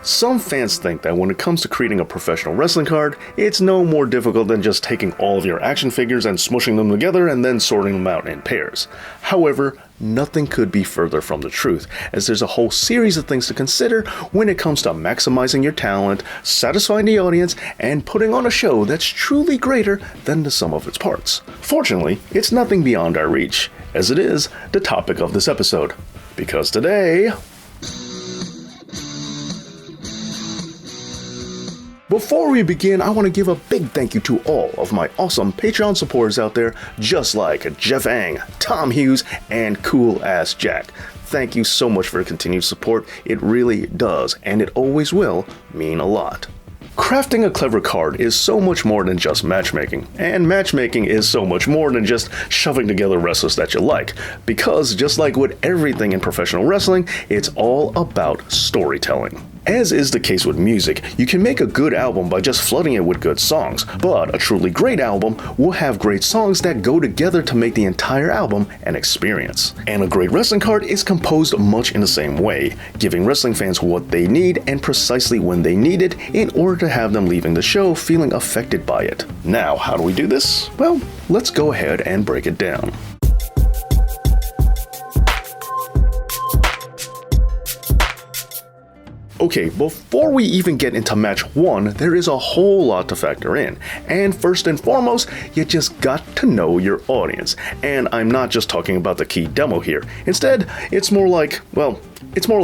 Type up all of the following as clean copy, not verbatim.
Some fans think that when it comes to creating a professional wrestling card, it's no more difficult than just taking all of your action figures and smushing them together and then sorting them out in pairs. However, nothing could be further from the truth, as there's a whole series of things to consider when it comes to maximizing your talent, satisfying the audience, and putting on a show that's truly greater than the sum of its parts. Fortunately, it's nothing beyond our reach, as it is the topic of this episode. Because today... Before we begin, I want to give a big thank you to all of my awesome Patreon supporters out there, just like Jeff Ang, Tom Hughes, and Cool Ass Jack. Thank you so much for your continued support. It really does, and it always will, mean a lot. Crafting a clever card is so much more than just matchmaking, and matchmaking is so much more than just shoving together wrestlers that you like, because just like with everything in professional wrestling, it's all about storytelling. As is the case with music, you can make a good album by just flooding it with good songs, but a truly great album will have great songs that go together to make the entire album an experience. And a great wrestling card is composed much in the same way, giving wrestling fans what they need and precisely when they need it in order to have them leaving the show feeling affected by it. Now, how do we do this? Well, let's go ahead and break it down. Okay, before we even get into match 1, there is a whole lot to factor in. And first and foremost, you just got to know your audience. And I'm not just talking about the key demo here. Instead, it's more like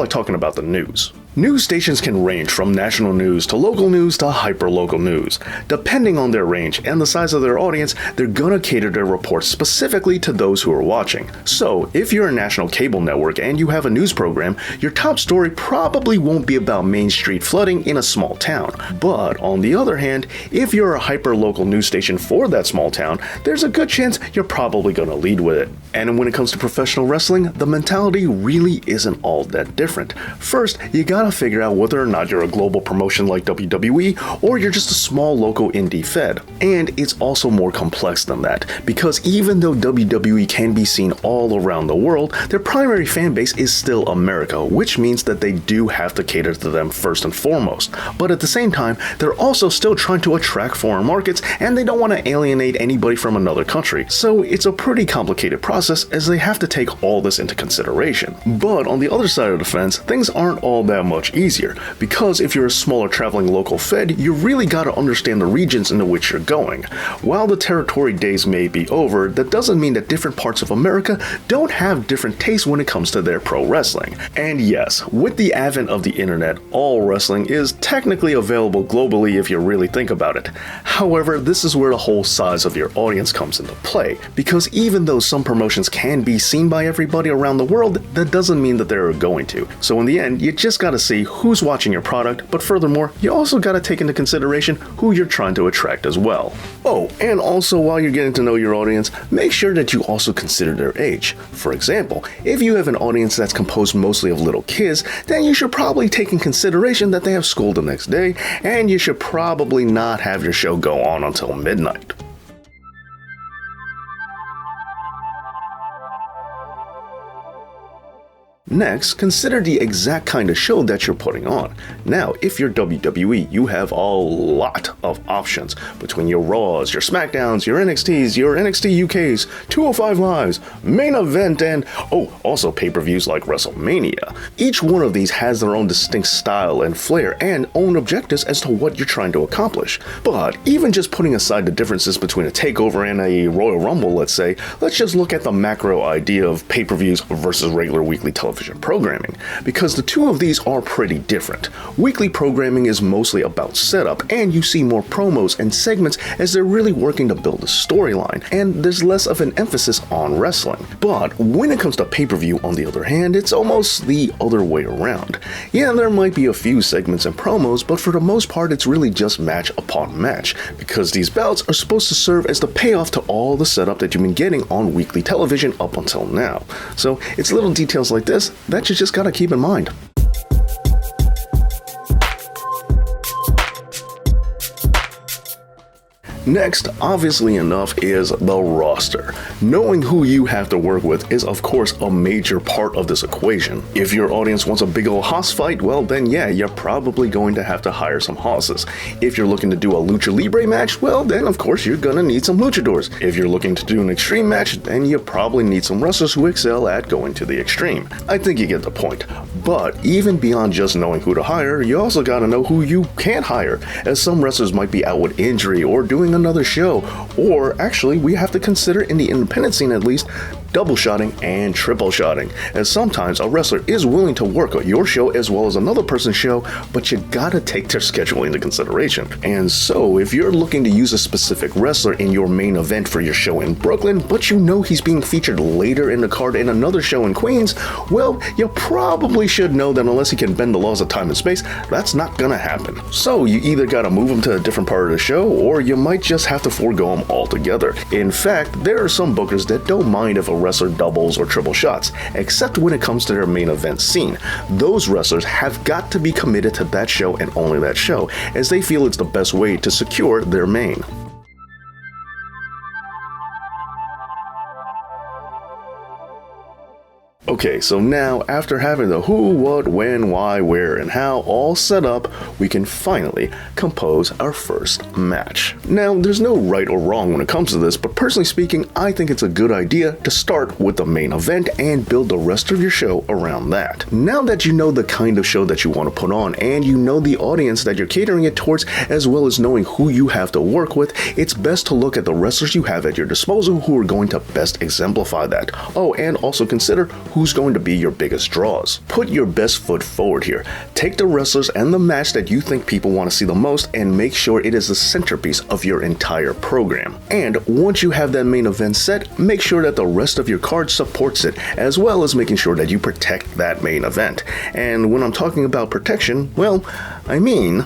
talking about the news. News stations can range from national news to hyper-local news. Depending on their range and the size of their audience, they're gonna cater their reports specifically to those who are watching. So, if you're a national cable network and you have a news program, your top story probably won't be about Main Street flooding in a small town. But on the other hand, if you're a hyper-local news station for that small town, there's a good chance you're probably gonna lead with it. And when it comes to professional wrestling, the mentality really isn't all that different. First, you gotta figure out whether or not you're a global promotion like WWE or you're just a small local indie fed. And it's also more complex than that, because even though WWE can be seen all around the world, their primary fan base is still America, which means that they do have to cater to them first and foremost. But at the same time, they're also still trying to attract foreign markets, and they don't want to alienate anybody from another country. So it's a pretty complicated process, as they have to take all this into consideration. But on the other side of the fence, things aren't all that much easier, because if you're a smaller traveling local fed, you really gotta understand the regions into which you're going. While the territory days may be over, that doesn't mean that different parts of America don't have different tastes when it comes to their pro wrestling. And yes, with the advent of the internet, all wrestling is technically available globally if you really think about it. However, this is where the whole size of your audience comes into play, because even though some promotions can be seen by everybody around the world, that doesn't mean that they're going to. So in the end, you just gotta see who's watching your product, but furthermore, you also gotta take into consideration who you're trying to attract as well. Oh, and also while you're getting to know your audience, make sure that you also consider their age. For example, if you have an audience that's composed mostly of little kids, then you should probably take in consideration that they have school the next day, and you should probably not have your show go on until midnight. Next, consider the exact kind of show that you're putting on. Now, if you're WWE, you have a lot of options between your Raws, your SmackDowns, your NXTs, your NXT UKs, 205 Lives, Main Event, and also pay-per-views like WrestleMania. Each one of these has their own distinct style and flair and own objectives as to what you're trying to accomplish. But even just putting aside the differences between a takeover and a Royal Rumble, let's say, let's just look at the macro idea of pay-per-views versus regular weekly television programming, because the two of these are pretty different. Weekly programming is mostly about setup, and you see more promos and segments as they're really working to build a storyline, and there's less of an emphasis on wrestling. But when it comes to pay-per-view, on the other hand, it's almost the other way around. Yeah, there might be a few segments and promos, but for the most part it's really just match upon match, because these bouts are supposed to serve as the payoff to all the setup that you've been getting on weekly television up until now. So it's little details like this that you just gotta keep in mind. Next, obviously enough, is the roster. Knowing who you have to work with is of course a major part of this equation. If your audience wants a big ol' hoss fight, well then yeah, you're probably going to have to hire some hosses. If you're looking to do a lucha libre match, well then of course you're gonna need some luchadors. If you're looking to do an extreme match, then you probably need some wrestlers who excel at going to the extreme. I think you get the point. But even beyond just knowing who to hire, you also gotta know who you can't hire, as some wrestlers might be out with injury or doing another show, or actually we have to consider, in the independent scene at least, double shotting and triple shotting, as sometimes a wrestler is willing to work on your show as well as another person's show, but you gotta take their schedule into consideration. And so if you're looking to use a specific wrestler in your main event for your show in Brooklyn, but you know he's being featured later in the card in another show in Queens, well, you probably should know that unless he can bend the laws of time and space, that's not gonna happen. So you either gotta move him to a different part of the show, or you might just have to forego him altogether. In fact, there are some bookers that don't mind if a wrestler doubles or triple shots, except when it comes to their main event scene. Those wrestlers have got to be committed to that show and only that show, as they feel it's the best way to secure their main. Okay, so now after having the who, what, when, why, where, and how all set up, we can finally compose our first match. Now, there's no right or wrong when it comes to this, but personally speaking, I think it's a good idea to start with the main event and build the rest of your show around that. Now that you know the kind of show that you want to put on, and you know the audience that you're catering it towards, as well as knowing who you have to work with, it's best to look at the wrestlers you have at your disposal who are going to best exemplify that. Oh, and also consider who's going to be your biggest draws. Put your best foot forward here. Take the wrestlers and the match that you think people want to see the most and make sure it is the centerpiece of your entire program. And once you have that main event set, make sure that the rest of your card supports it, as well as making sure that you protect that main event. And when I'm talking about protection, well, I mean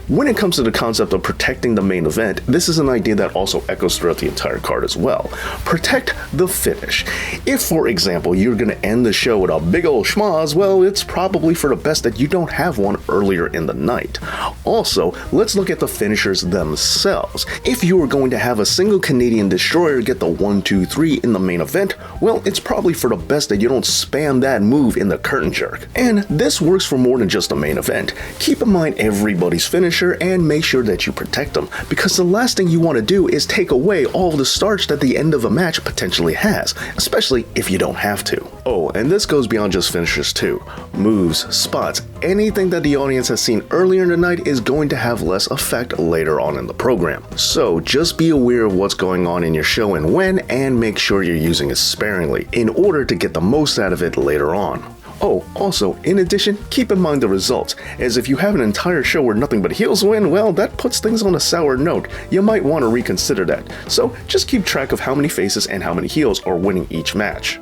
when it comes to the concept of protecting the main event, this is an idea that also echoes throughout the entire card as well. Protect the finish. If, for example, you're going to end the show with a big ol' schmoz, well, it's probably for the best that you don't have one earlier in the night. Also, let's look at the finishers themselves. If you are going to have a single Canadian destroyer get the 1, 2, 3 in the main event, well, it's probably for the best that you don't spam that move in the curtain jerk. And this works for more than just the main event. Keep in mind everybody's finisher and make sure that you protect them, because the last thing you want to do is take away all the starch that the end of a match potentially has, especially if you don't have to. Oh, and this goes beyond just finishers too. Moves, spots, anything that the audience has seen earlier in the night is going to have less effect later on in the program. So just be aware of what's going on in your show and when, and make sure you're using it sparingly in order to get the most out of it later on. Oh, also, in addition, keep in mind the results, as if you have an entire show where nothing but heels win, well, that puts things on a sour note. You might want to reconsider that. So just keep track of how many faces and how many heels are winning each match.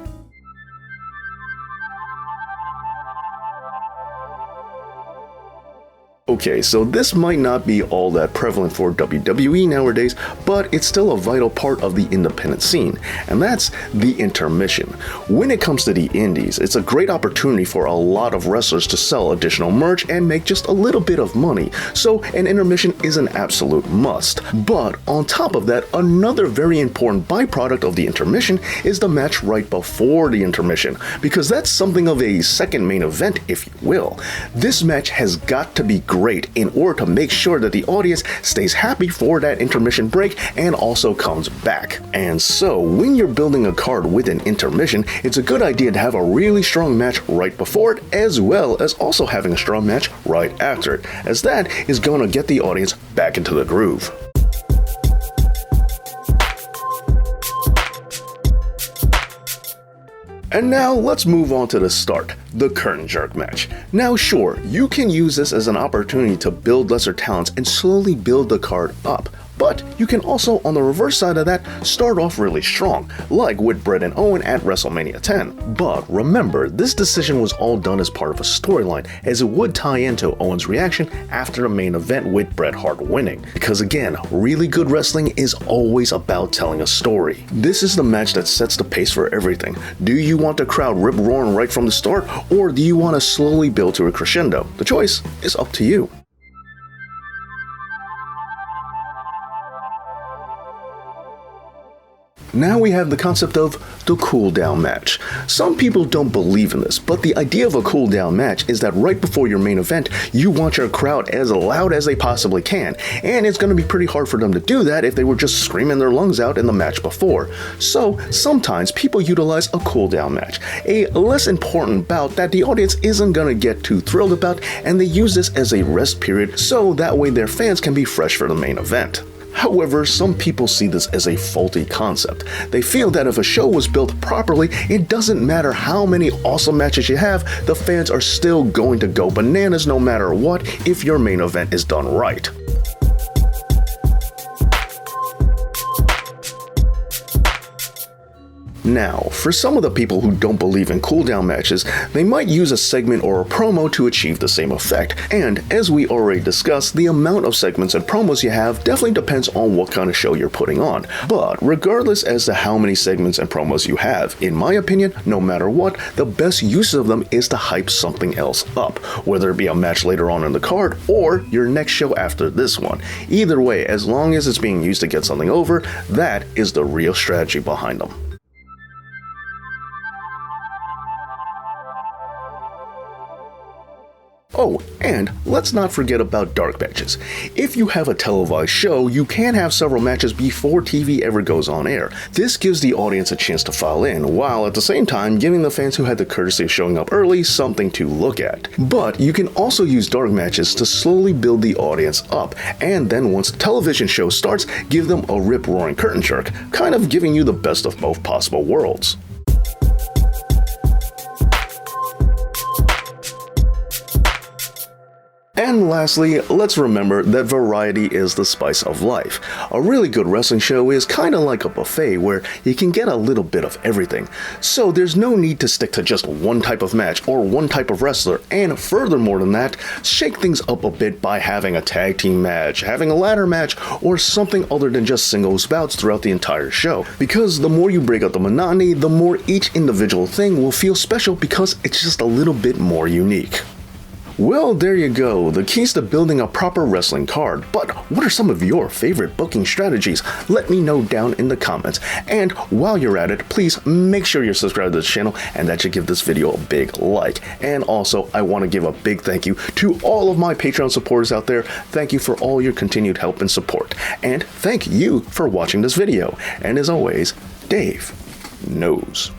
Okay, so this might not be all that prevalent for WWE nowadays, but it's still a vital part of the independent scene, and that's the intermission. When it comes to the indies, it's a great opportunity for a lot of wrestlers to sell additional merch and make just a little bit of money, so an intermission is an absolute must. But on top of that, another very important byproduct of the intermission is the match right before the intermission, because that's something of a second main event, if you will. This match has got to be great in order to make sure that the audience stays happy for that intermission break and also comes back. And so when you're building a card with an intermission, it's a good idea to have a really strong match right before it, as well as also having a strong match right after it, as that is going to get the audience back into the groove. And now let's move on to the start, the curtain jerk match. Now sure, you can use this as an opportunity to build lesser talents and slowly build the card up. But you can also, on the reverse side of that, start off really strong, like with Bret and Owen at WrestleMania 10. But remember, this decision was all done as part of a storyline, as it would tie into Owen's reaction after the main event with Bret Hart winning. Because again, really good wrestling is always about telling a story. This is the match that sets the pace for everything. Do you want the crowd rip roaring right from the start, or do you want to slowly build to a crescendo? The choice is up to you. Now we have the concept of the cool down match. Some people don't believe in this, but the idea of a cool down match is that right before your main event, you want your crowd as loud as they possibly can, and it's going to be pretty hard for them to do that if they were just screaming their lungs out in the match before. So sometimes people utilize a cool down match, a less important bout that the audience isn't going to get too thrilled about, and they use this as a rest period so that way their fans can be fresh for the main event. However, some people see this as a faulty concept. They feel that if a show was built properly, it doesn't matter how many awesome matches you have, the fans are still going to go bananas no matter what if your main event is done right. Now, for some of the people who don't believe in cooldown matches, they might use a segment or a promo to achieve the same effect, and as we already discussed, the amount of segments and promos you have definitely depends on what kind of show you're putting on. But regardless as to how many segments and promos you have, in my opinion, no matter what, the best use of them is to hype something else up, whether it be a match later on in the card or your next show after this one. Either way, as long as it's being used to get something over, that is the real strategy behind them. Oh, and let's not forget about dark matches. If you have a televised show, you can have several matches before TV ever goes on air. This gives the audience a chance to file in, while at the same time giving the fans who had the courtesy of showing up early something to look at. But you can also use dark matches to slowly build the audience up, and then once the television show starts, give them a rip-roaring curtain jerk, kind of giving you the best of both possible worlds. And lastly, let's remember that variety is the spice of life. A really good wrestling show is kinda like a buffet where you can get a little bit of everything. So there's no need to stick to just one type of match or one type of wrestler, and furthermore than that, shake things up a bit by having a tag team match, having a ladder match, or something other than just singles bouts throughout the entire show. Because the more you break up the monotony, the more each individual thing will feel special because it's just a little bit more unique. Well, there you go, the keys to building a proper wrestling card. But what are some of your favorite booking strategies? Let me know down in the comments. And while you're at it, please make sure you're subscribed to this channel and that you give this video a big like. And also, I want to give a big thank you to all of my Patreon supporters out there. Thank you for all your continued help and support. And thank you for watching this video. And as always, Dave knows.